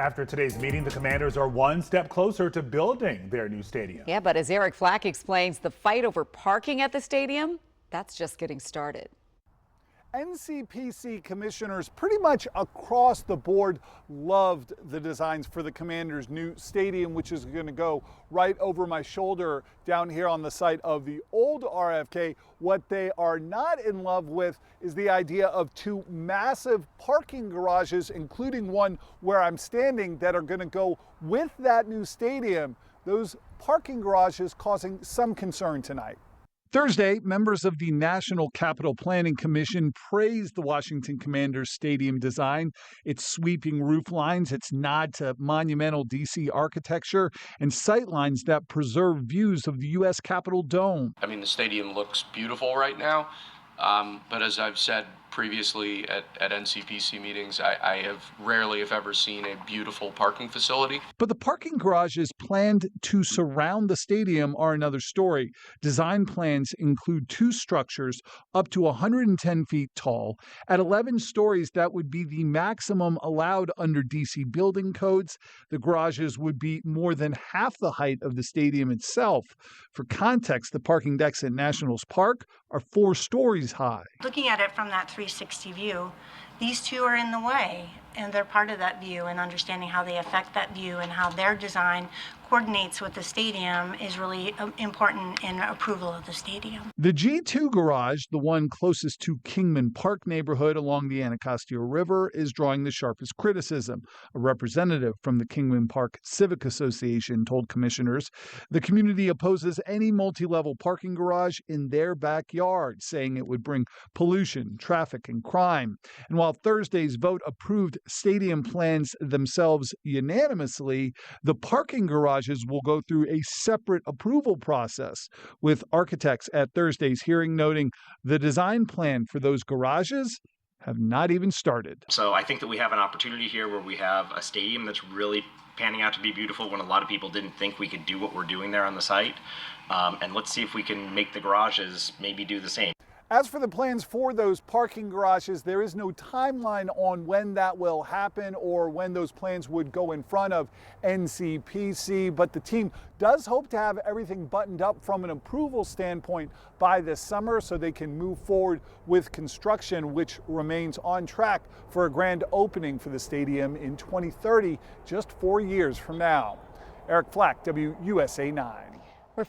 After today's meeting, the Commanders are one step closer to building their new stadium. Yeah, but as Eric Flack explains, the fight over parking at the stadium, that's just getting started. NCPC commissioners pretty much across the board loved the designs for the Commanders' new stadium, which is going to go right over my shoulder down here on the site of the old RFK. What they are not in love with is the idea of two massive parking garages, including one where I'm standing, that are going to go with that new stadium. Those parking garages causing some concern tonight. Thursday, members of the National Capital Planning Commission praised the Washington Commanders stadium design, its sweeping roof lines, its nod to monumental D.C. architecture, and sightlines that preserve views of the U.S. Capitol dome. I mean, the stadium looks beautiful right now, but as I've said previously at NCPC meetings, I have rarely, if ever, seen a beautiful parking facility. But the parking garages planned to surround the stadium are another story. Design plans include two structures up to 110 feet tall. At 11 stories, that would be the maximum allowed under D.C. building codes. The garages would be more than half the height of the stadium itself. For context, the parking decks at Nationals Park are 4 stories high. Looking at it from that 360 view, these two are in the way, and they're part of that view, and understanding how they affect that view and how their design coordinates with the stadium is really important in approval of the stadium. The G2 garage, the one closest to Kingman Park neighborhood along the Anacostia River, is drawing the sharpest criticism. A representative from the Kingman Park Civic Association told commissioners the community opposes any multi-level parking garage in their backyard, saying it would bring pollution, traffic, and crime. And while Thursday's vote approved stadium plans themselves unanimously, the parking garages will go through a separate approval process, with architects at Thursday's hearing noting the design plan for those garages have not even started. So I think that we have an opportunity here where we have a stadium that's really panning out to be beautiful when a lot of people didn't think we could do what we're doing there on the site. And let's see if we can make the garages maybe do the same. As for the plans for those parking garages, there is no timeline on when that will happen or when those plans would go in front of NCPC, but the team does hope to have everything buttoned up from an approval standpoint by this summer so they can move forward with construction, which remains on track for a grand opening for the stadium in 2030, just 4 years from now. Eric Flack, WUSA 9. We're